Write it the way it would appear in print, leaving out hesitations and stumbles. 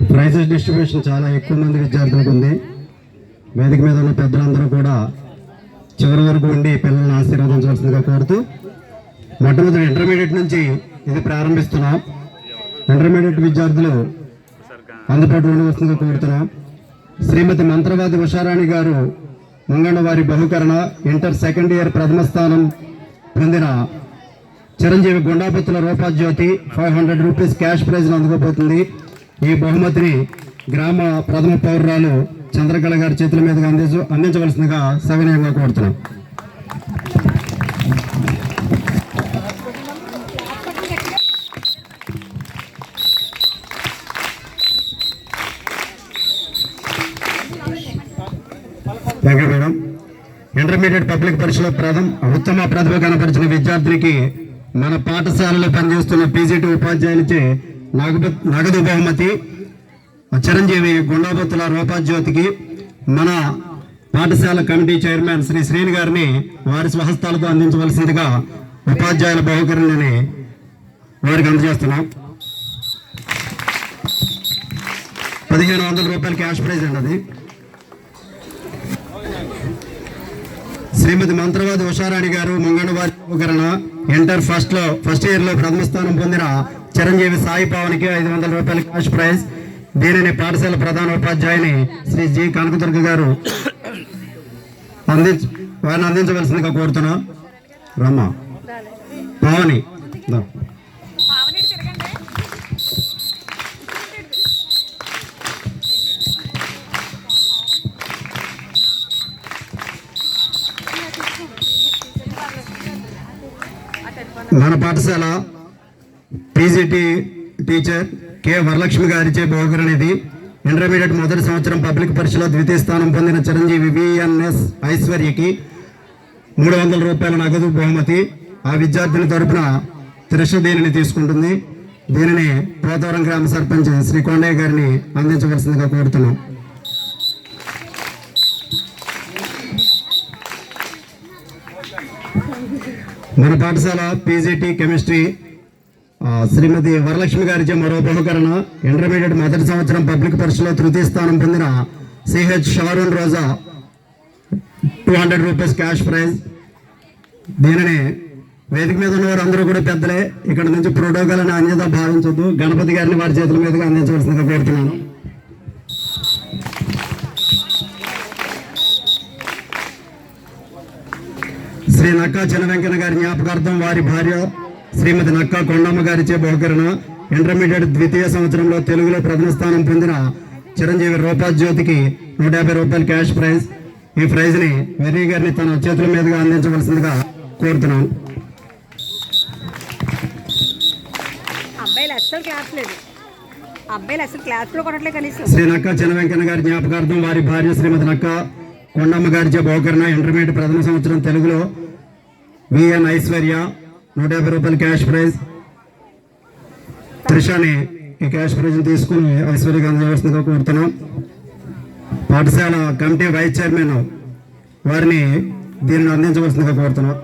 Prices distribution చాలా ఎక్కువ మంది విద్యార్థులకు ఉంది. వేదిక మీద ఉన్న పెద్దలందరూ కూడా చివరి వరకు ఉండి పిల్లల్ని ఆశీర్వదించవలసిందిగా కోరుతూ మొట్టమొదటి ఇంటర్మీడియట్ నుంచి ఇది ప్రారంభిస్తున్నాం. ఇంటర్మీడియట్ విద్యార్థులు అందుబాటు ఉండవలసిందిగా కోరుతున్నాం. శ్రీమతి మంత్రవాది ఉషారాణి గారు మంగళవారి బహుకరణ ఇంటర్ సెకండ్ ఇయర్ ప్రథమ స్థానం పొందిన చిరంజీవి గుండాపత్తుల రూపాజ్యోతి 500 రూపీస్ క్యాష్ ప్రైజ్ను అందుకోబోతుంది. ఈ బహుమతిని గ్రామ ప్రథమ పౌరురాలు చంద్రకళ గారి చేతుల మీదుగా అందించవలసిందిగా సవినయంగా కోరుతున్నాం. Thank you madam. Intermediate public పరీక్షలో ఉత్తమ ప్రతిభ కనపరిచిన విద్యార్థినికి మన పాఠశాలలో పనిచేస్తున్న పీజీటీ ఉపాధ్యాయులచే నగదు బహుమతి చిరంజీవి గుండాపత్తుల రూపాజ్యోతికి మన పాఠశాల కమిటీ చైర్మన్ శ్రీ శ్రీని గారిని వారి స్వహస్తాలతో అందించవలసిందిగా ఉపాధ్యాయుల బహుకరణని వారికి అందజేస్తున్నాం. 1500 రూపాయల క్యాష్ ప్రైజ్ అండి అది. శ్రీమతి మంత్రవాది ఉషారాణి గారు మంగళవారి బహుకరణ ఇంటర్ ఫస్ట్ ఇయర్ లో ప్రథమ స్థానం పొందిన చిరంజీవి సాయి పావనికి 500 రూపాయల క్యాష్ ప్రైజ్. దీనిని పాఠశాల ప్రధాన ఉపాధ్యాయుని శ్రీ జి కనకదుర్గ గారు వారిని అందించవలసిందిగా కోరుతున్నాం. రమ్మ పావని మన పాఠశాల పీజీటీ టీచర్ కె వరలక్ష్మి గారిచే బహుకరణ ఇది. ఇంటర్మీడియట్ మొదటి సంవత్సరం పబ్లిక్ పరీక్షలో ద్వితీయ స్థానం పొందిన చిరంజీవి విఎన్ఎస్ ఐశ్వర్యకి 300 రూపాయల నగదు బహుమతి. ఆ విద్యార్థుల తరపున త్రిష దీనిని తీసుకుంటుంది. దీనిని పోతవరం గ్రామ సర్పంచ్ శ్రీ కొండయ్య గారిని అందించవలసిందిగా కోరుతున్నాం. మన పాఠశాల పీజీటీ కెమిస్ట్రీ శ్రీమతి వరలక్ష్మి గారిచే మరో బహుకరణ ఇంటర్మీడియట్ మొదటి సంవత్సరం పబ్లిక్ పరీక్షలో తృతీయ స్థానం పొందిన సిహెచ్ షారూన్ రోజా 200 రూపీస్ క్యాష్ ప్రైజ్. దీనిని వేదిక మీద ఉన్నవారు అందరూ కూడా పెద్దలే, ఇక్కడ నుంచి ప్రోటోకాల్ని అన్యత భావించొద్దు. గణపతి గారిని వారి చేతుల మీదుగా అందించవలసిందిగా కోరుతున్నాను. శ్రీ నక్కా చిన్న వెంకన్న గారి జ్ఞాపకార్థం వారి భార్య శ్రీమతి నక్కా కొండమ్మ గారిచే బహుకరణ ఇంటర్మీడియట్ ద్వితీయ సంవత్సరంలో తెలుగులో ప్రథమ స్థానం పొందిన చిరంజీవి రూపాజ్యోతికి 150 రూపాయల క్యాష్ ప్రైజ్. ఈ ప్రైజ్ ని వెర్రీ గారిని తన చేతుల మీదుగా అందించవలసిందిగా కోరుతున్నాను. శ్రీ నక్కా చిన్న వెంకన్న గారి జ్ఞాపకార్థం వారి భార్య శ్రీమతి నక్కా కొండమ్మ గారిచే బహుకరణ ఇంటర్మీడియట్ ప్రథమ సంవత్సరం తెలుగులో విఎన్ ఐశ్వర్య 150 రూపాయల క్యాష్ ప్రైజ్. త్రిషాని ఈ క్యాష్ ప్రైజ్ తీసుకుని ఐశ్వర్యగా అందజేస్తుందిగా కోరుతున్నాం. పాఠశాల కమిటీ వైస్ చైర్మన్ వారిని దీనిని అందించవలసిందిగా కోరుతున్నాం.